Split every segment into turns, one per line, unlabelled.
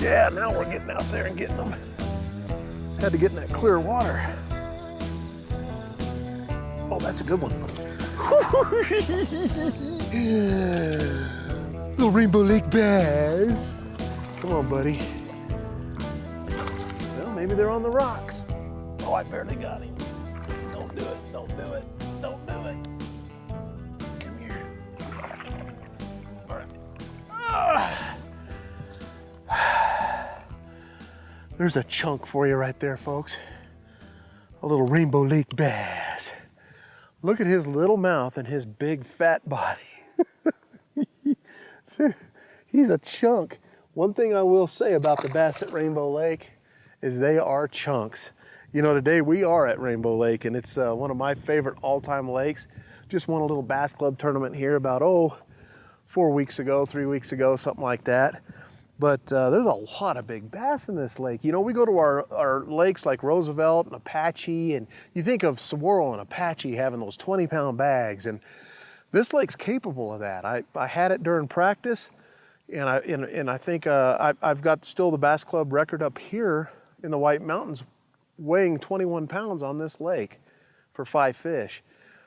Yeah, now we're getting out there and getting them. Had to get in that clear water. Oh, that's a good one. Little rainbow lake bass. Come on, buddy. Well, maybe they're on the rocks. Oh, I barely got him. Don't do it, don't do it, don't do it. Come here. All right. There's a chunk for you right there, folks. A little rainbow lake bass. Look at his little mouth and his big fat body. He's a chunk. One thing I will say about the bass at Rainbow Lake is they are chunks. You know, today we are at Rainbow Lake, and it's one of my favorite all-time lakes. Just won a little bass club tournament here about, 4 weeks ago, 3 weeks ago, something like that. But there's a lot of big bass in this lake. You know, we go to our lakes like Roosevelt and Apache, and you think of Saguaro and Apache having those 20-pound bags, and this lake's capable of that. I had it during practice, and I think I've got still the Bass Club record up here in the White Mountains, weighing 21 pounds on this lake for 5 fish.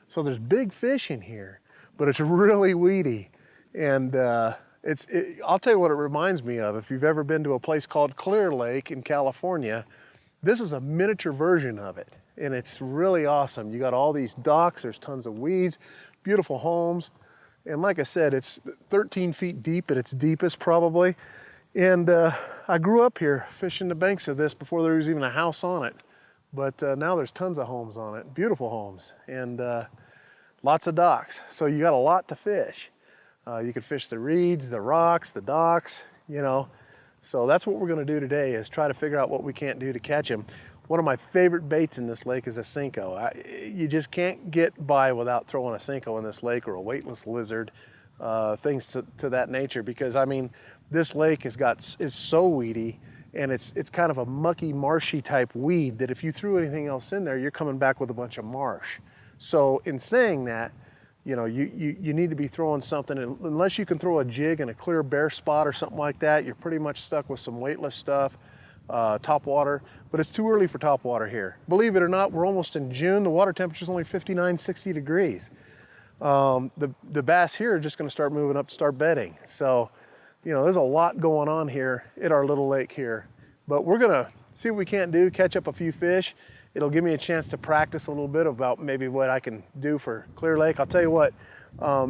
So there's big fish in here, but it's really weedy, and I'll tell you what it reminds me of. If you've ever been to a place called Clear Lake in California, this is a miniature version of it, and it's really awesome. You got all these docks, there's tons of weeds, beautiful homes, and like I said, it's 13 feet deep at its deepest probably. And I grew up here fishing the banks of this before there was even a house on it. But now there's tons of homes on it, beautiful homes, and lots of docks. So you got a lot to fish. You can fish the reeds, the rocks, the docks, you know. So that's what we're gonna do today, is try to figure out what we can't do to catch them. One of my favorite baits in this lake is a Cinco. You just can't get by without throwing a Cinco in this lake, or a weightless lizard, things to that nature, because I mean, this lake is so weedy, and it's kind of a mucky, marshy type weed that if you threw anything else in there, you're coming back with a bunch of marsh. So in saying that, you know, you need to be throwing something, unless you can throw a jig in a clear bare spot or something like that, you're pretty much stuck with some weightless stuff, top water, but it's too early for top water here. Believe it or not, we're almost in June. The water temperature is only 59, 60 degrees. The bass here are just gonna start moving up to start bedding. So, you know, there's a lot going on here at our little lake here, but we're gonna see what we can't do, catch up a few fish. It'll give me a chance to practice a little bit about maybe what I can do for Clear Lake. I'll tell you what,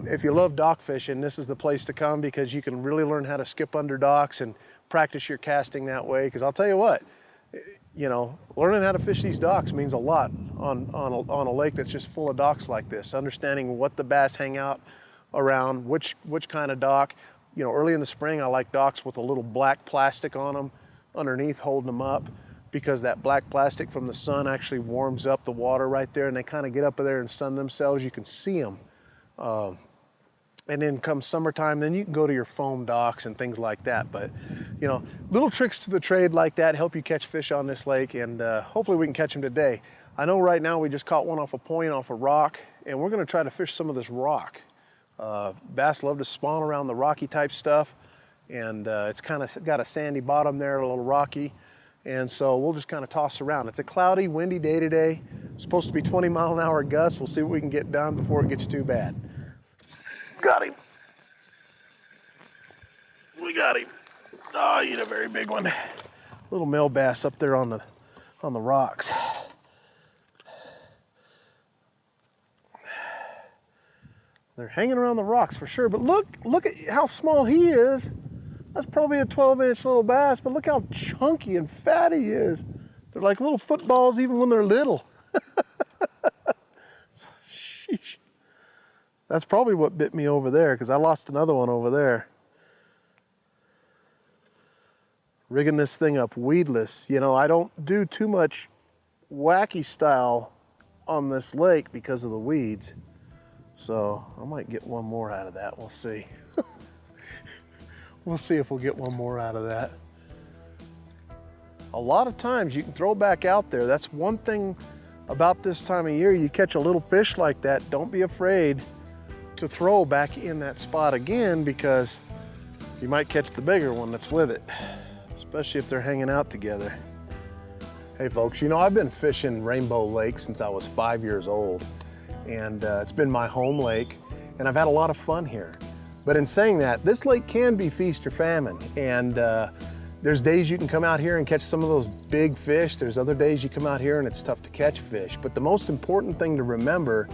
if you love dock fishing, this is the place to come, because you can really learn how to skip under docks and practice your casting that way. Because I'll tell you what, you know, learning how to fish these docks means a lot on a lake that's just full of docks like this. Understanding what the bass hang out around, which kind of dock. You know, early in the spring, I like docks with a little black plastic on them underneath holding them up, because that black plastic from the sun actually warms up the water right there, and they kind of get up there and sun themselves. You can see them. And then come summertime, then you can go to your foam docks and things like that. But, you know, little tricks to the trade like that help you catch fish on this lake, and hopefully we can catch them today. I know right now we just caught one off a point, off a rock, and we're gonna try to fish some of this rock. Bass love to spawn around the rocky type stuff, and it's kind of got a sandy bottom there, a little rocky. And so we'll just kind of toss around. It's a cloudy, windy day today. It's supposed to be 20-mile-an-hour gusts. We'll see what we can get done before it gets too bad. Got him. We got him. Oh, you had a very big one. Little male bass up there on the rocks. They're hanging around the rocks for sure, but look at how small he is. That's probably a 12-inch little bass, but look how chunky and fat he is. They're like little footballs even when they're little. Sheesh. That's probably what bit me over there, because I lost another one over there. Rigging this thing up weedless. You know, I don't do too much wacky style on this lake because of the weeds. So I might get one more out of that, we'll see. We'll see if we'll get one more out of that. A lot of times you can throw back out there. That's one thing about this time of year. You catch a little fish like that, don't be afraid to throw back in that spot again, because you might catch the bigger one that's with it. especially if they're hanging out together. Hey folks, you know, I've been fishing Rainbow Lake since I was 5 years old, and it's been my home lake, and I've had a lot of fun here. But in saying that, this lake can be feast or famine, and there's days you can come out here and catch some of those big fish. There's other days you come out here and it's tough to catch fish. But the most important thing to remember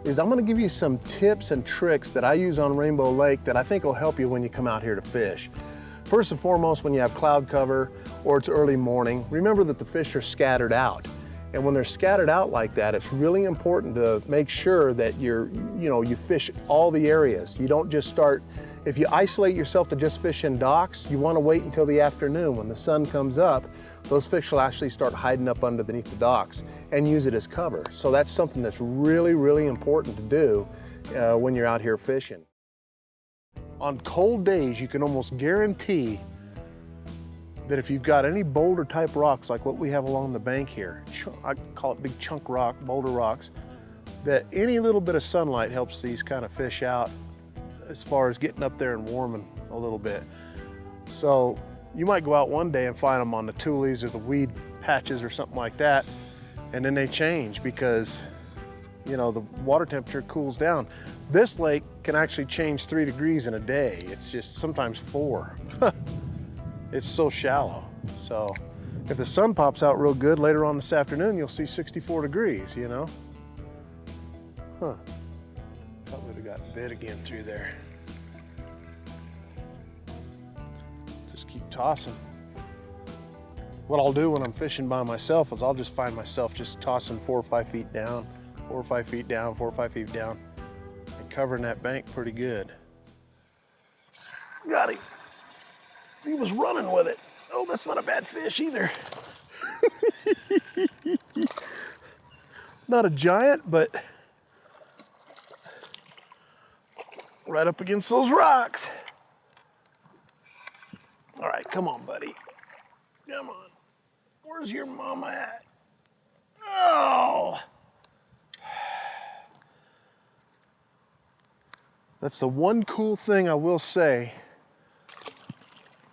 is I'm gonna give you some tips and tricks that I use on Rainbow Lake that I think will help you when you come out here to fish. First and foremost, when you have cloud cover or it's early morning, remember that the fish are scattered out. And when they're scattered out like that, it's really important to make sure that you fish all the areas. You don't just start, if you isolate yourself to just fish in docks, you want to wait until the afternoon. When the sun comes up, those fish will actually start hiding up underneath the docks and use it as cover. So that's something that's really, really important to do when you're out here fishing. On cold days, you can almost guarantee that if you've got any boulder type rocks like what we have along the bank here, I call it big chunk rock, boulder rocks, that any little bit of sunlight helps these kind of fish out as far as getting up there and warming a little bit. So you might go out one day and find them on the tules or the weed patches or something like that, and then they change because the water temperature cools down. This lake can actually change 3 degrees in a day. It's just sometimes 4. It's so shallow. So if the sun pops out real good later on this afternoon, you'll see 64 degrees, Huh. Thought we'd have got bit again through there. Just keep tossing. What I'll do when I'm fishing by myself is I'll just find myself just tossing 4 or 5 feet down, 4 or 5 feet down, 4 or 5 feet down, and covering that bank pretty good. Got him. He was running with it. Oh, that's not a bad fish either. Not a giant, but right up against those rocks. All right, come on, buddy. Come on. Where's your mama at? Oh! That's the one cool thing I will say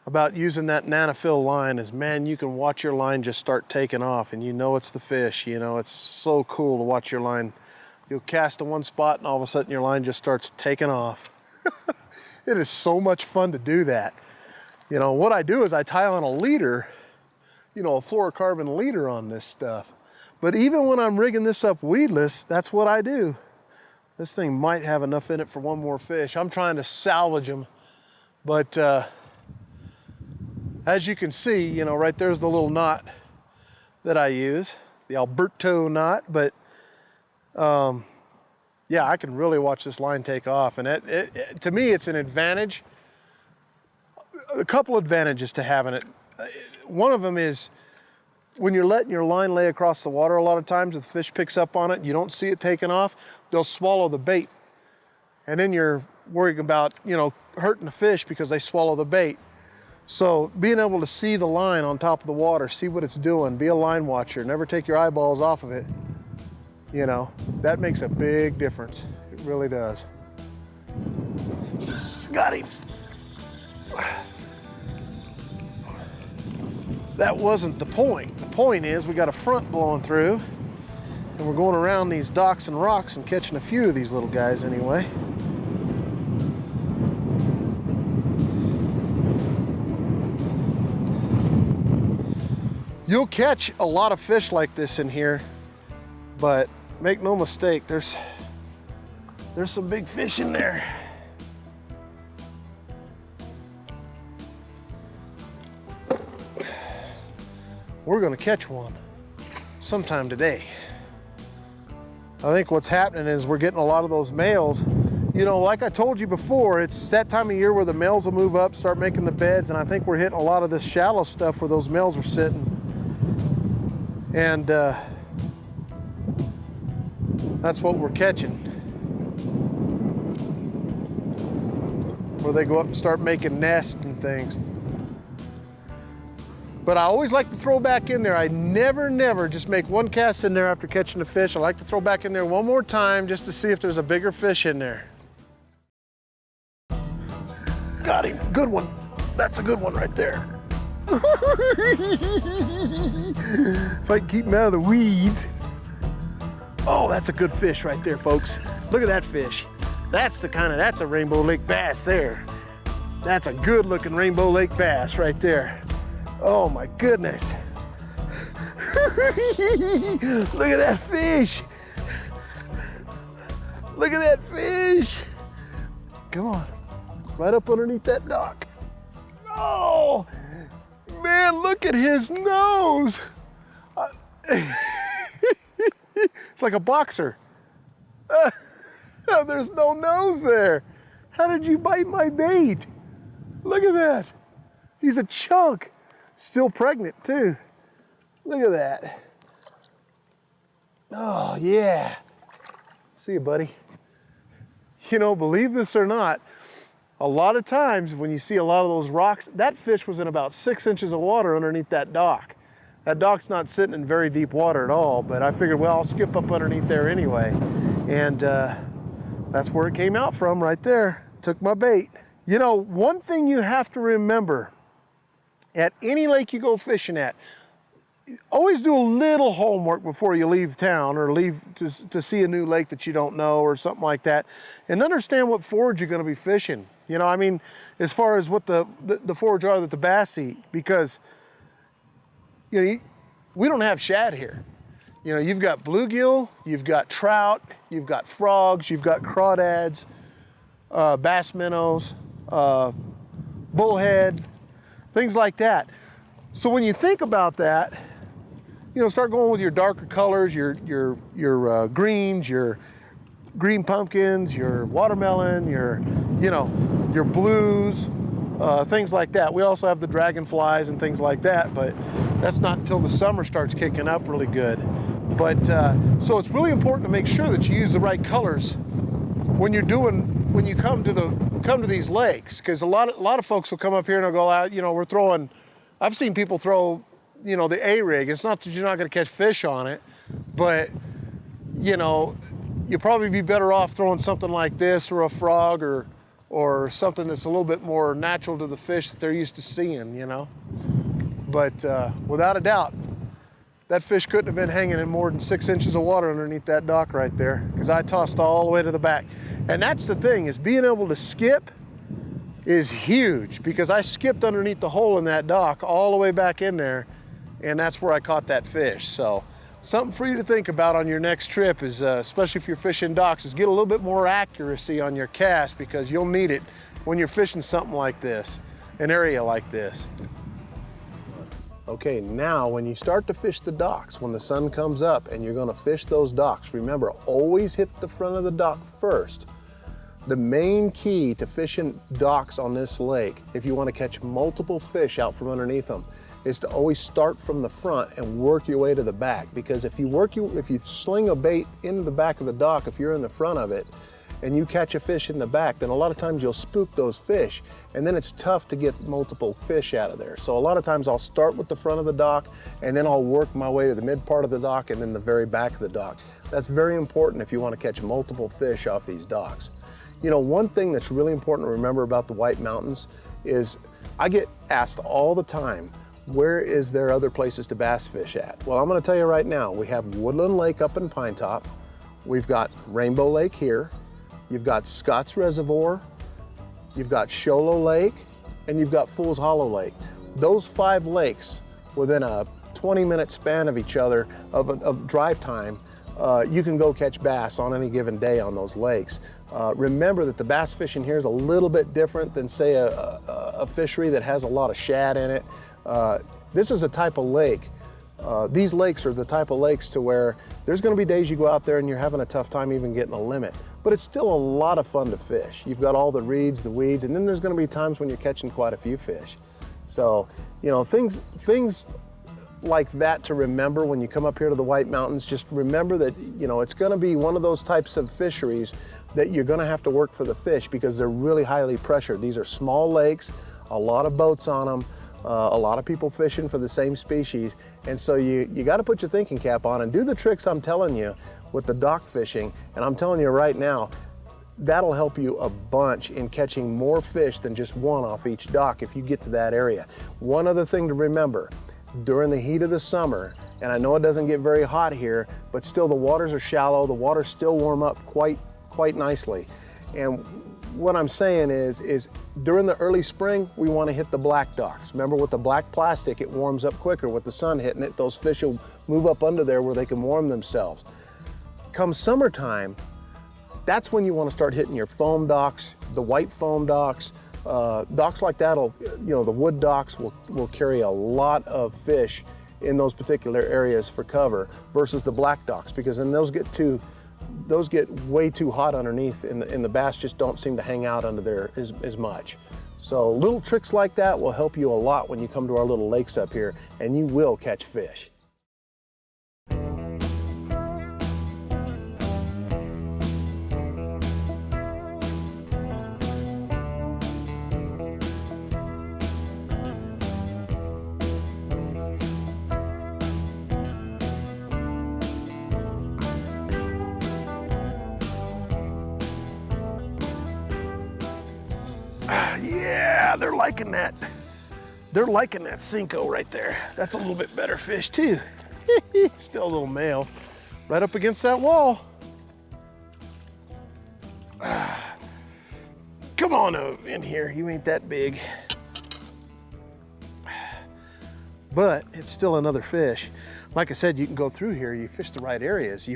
about using that Nanofill line is, man, you can watch your line just start taking off and it's the fish. It's so cool to watch your line. You'll cast to one spot and all of a sudden your line just starts taking off. It is so much fun to do that. What I do is I tie on a leader, a fluorocarbon leader on this stuff. But even when I'm rigging this up weedless, that's what I do. This thing might have enough in it for one more fish. I'm trying to salvage them, but as you can see, right there's the little knot that I use, the Alberto knot, but yeah, I can really watch this line take off, and to me it's an advantage. A couple advantages to having it. One of them is when you're letting your line lay across the water, a lot of times if the fish picks up on it, you don't see it taking off, they'll swallow the bait. And then you're worrying about, hurting the fish because they swallow the bait. So being able to see the line on top of the water, see what it's doing, be a line watcher, never take your eyeballs off of it, that makes a big difference. It really does. Got him. That wasn't the point. The point is we got a front blowing through and we're going around these docks and rocks and catching a few of these little guys anyway. You'll catch a lot of fish like this in here, but make no mistake, there's some big fish in there. We're gonna catch one sometime today. I think what's happening is we're getting a lot of those males. Like I told you before, it's that time of year where the males will move up, start making the beds, and I think we're hitting a lot of this shallow stuff where those males are sitting. And that's what we're catching. Where they go up and start making nests and things. But I always like to throw back in there. I never just make one cast in there after catching a fish. I like to throw back in there one more time just to see if there's a bigger fish in there. Got him, good one. That's a good one right there. If I can keep him out of the weeds. Oh, that's a good fish right there, folks. Look at that fish. That's a Rainbow Lake bass there. That's a good looking Rainbow Lake bass right there. Oh my goodness. Look at that fish. Look at that fish. Come on, right up underneath that dock. Oh, man, look at his nose. It's like a boxer. There's no nose there. How did you bite my bait? Look at that. He's a chunk. Still pregnant too. Look at that. Oh yeah. See you, buddy. You know, believe this or not, a lot of times when you see a lot of those rocks, that fish was in about 6 inches of water underneath that dock. That dock's not sitting in very deep water at all, but I figured, well, I'll skip up underneath there anyway. And that's where it came out from, right there. Took my bait. You know, one thing you have to remember at any lake you go fishing at, always do a little homework before you leave town or leave to see a new lake that you don't know or something like that, and understand what forage you're going to be fishing. You know, I mean, as far as what the forage are that the bass eat, because, you know, we don't have shad here. You know, you've got bluegill, you've got trout, you've got frogs, you've got crawdads, bass minnows, bullhead, things like that. So when you think about that, you know, start going with your darker colors, your greens, your green pumpkins, your watermelon, your blues, things like that. We also have the dragonflies and things like that, but that's not until the summer starts kicking up really good. But so it's really important to make sure that you use the right colors when you come to these lakes, because a lot of folks will come up here and they'll go out. You know, I've seen people throw, you know, the A-rig. It's not that you're not going to catch fish on it, but you know, you'll probably be better off throwing something like this or a frog or something that's a little bit more natural to the fish that they're used to seeing, you know. But without a doubt, that fish couldn't have been hanging in more than 6 inches of water underneath that dock right there, because I tossed all the way to the back. And that's the thing, is being able to skip is huge, because I skipped underneath the hole in that dock all the way back in there, and that's where I caught that fish. So something for you to think about on your next trip is, especially if you're fishing docks, is get a little bit more accuracy on your cast, because you'll need it when you're fishing something like this, an area like this. Okay, now when you start to fish the docks, when the sun comes up and you're gonna fish those docks, remember, always hit the front of the dock first. The main key to fishing docks on this lake, if you want to catch multiple fish out from underneath them, is to always start from the front and work your way to the back. Because if you sling a bait into the back of the dock, if you're in the front of it, and you catch a fish in the back, then a lot of times you'll spook those fish, and then it's tough to get multiple fish out of there. So a lot of times I'll start with the front of the dock, and then I'll work my way to the mid part of the dock and then the very back of the dock. That's very important if you want to catch multiple fish off these docks. You know, one thing that's really important to remember about the White Mountains is I get asked all the time, where is there other places to bass fish at? Well, I'm going to tell you right now, we have Woodland Lake up in Pine Top, we've got Rainbow Lake here, you've got Scotts Reservoir, you've got Show Low Lake, and you've got Fool's Hollow Lake. Those 5 lakes within a 20-minute span of each other of drive time, you can go catch bass on any given day on those lakes. Remember that the bass fishing here is a little bit different than, say, a fishery that has a lot of shad in it. This is a type of lake. These lakes are the type of lakes to where there's going to be days you go out there and you're having a tough time even getting a limit, but it's still a lot of fun to fish. You've got all the reeds, the weeds, and then there's going to be times when you're catching quite a few fish. So, you know, things like that to remember when you come up here to the White Mountains. Just remember that, you know, it's going to be one of those types of fisheries that you're going to have to work for the fish, because they're really highly pressured. These are small lakes, a lot of boats on them, a lot of people fishing for the same species, and so you got to put your thinking cap on and do the tricks I'm telling you with the dock fishing. And I'm telling you right now, that'll help you a bunch in catching more fish than just one off each dock if you get to that area. One other thing to remember, during the heat of the summer, and I know it doesn't get very hot here, but still the waters are shallow, the waters still warm up quite nicely. And what I'm saying is during the early spring, we want to hit the black docks. Remember, with the black plastic, it warms up quicker. With the sun hitting it, those fish will move up under there where they can warm themselves. Come summertime, that's when you want to start hitting your foam docks, the white foam docks. Docks like that, the wood docks will carry a lot of fish in those particular areas for cover versus the black docks, because then those get way too hot underneath, and the bass just don't seem to hang out under there as much. So little tricks like that will help you a lot when you come to our little lakes up here, and you will catch fish. Yeah, they're liking that. They're liking that Cinco right there. That's a little bit better fish too. Still a little male, right up against that wall. Come on in here, you ain't that big. But it's still another fish. Like I said, you can go through here, you fish the right areas.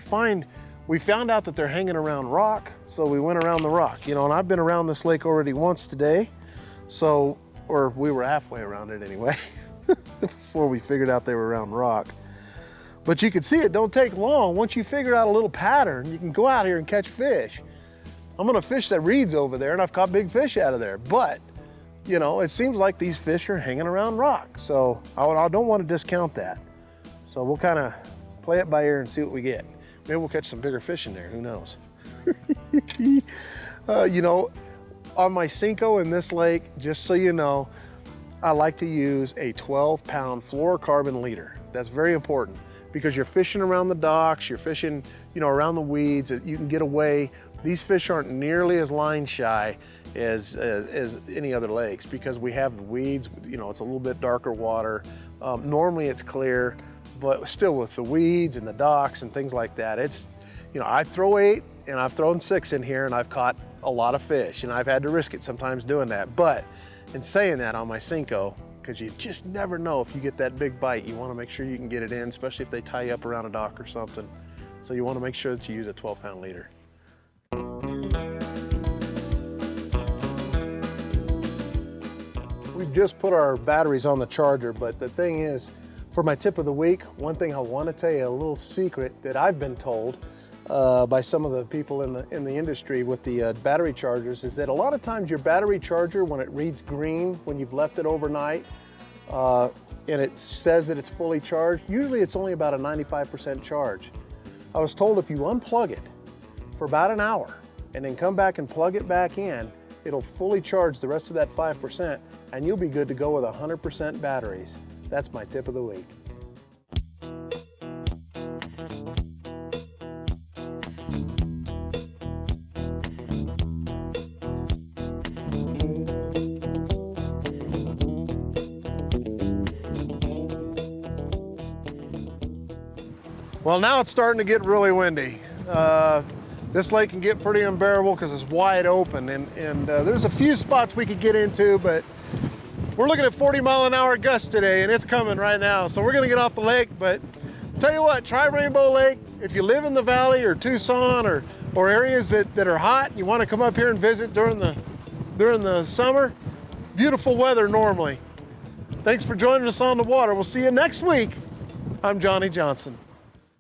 We found out that they're hanging around rock, so we went around the rock. You know, and I've been around this lake already once today, or we were halfway around it anyway, before we figured out they were around rock. But you can see it don't take long. Once you figure out a little pattern, you can go out here and catch fish. I'm gonna fish that reeds over there, and I've caught big fish out of there, but you know, it seems like these fish are hanging around rock, so I don't want to discount that. So we'll kind of play it by ear and see what we get. Maybe we'll catch some bigger fish in there, who knows? You know, on my Cinco in this lake, just so you know, I like to use a 12-pound fluorocarbon leader. That's very important because you're fishing around the docks, you're fishing, you know, around the weeds, you can get away. These fish aren't nearly as line shy as any other lakes because we have the weeds, you know, it's a little bit darker water. Normally it's clear, but still with the weeds and the docks and things like that, it's, you know, I throw 8 and I've thrown 6 in here and I've caught a lot of fish, and I've had to risk it sometimes doing that. But in saying that, on my Cinco, because you just never know if you get that big bite, you want to make sure you can get it in, especially if they tie you up around a dock or something. So you want to make sure that you use a 12-pound leader. We've just put our batteries on the charger, but the thing is, for my tip of the week, one thing I want to tell you, a little secret that I've been told by some of the people in the industry with the battery chargers, is that a lot of times your battery charger, when it reads green when you've left it overnight and it says that it's fully charged, usually it's only about a 95% charge. I was told if you unplug it for about an hour and then come back and plug it back in, it'll fully charge the rest of that 5% and you'll be good to go with 100% batteries. That's my tip of the week. Well, now it's starting to get really windy. This lake can get pretty unbearable because it's wide open, and there's a few spots we could get into, but we're looking at 40-mile-an-hour gusts today, and it's coming right now. So we're gonna get off the lake, but tell you what, try Rainbow Lake. If you live in the valley or Tucson or areas that are hot, and you wanna come up here and visit during the summer, beautiful weather normally. Thanks for joining us on the water. We'll see you next week. I'm Johnny Johnson.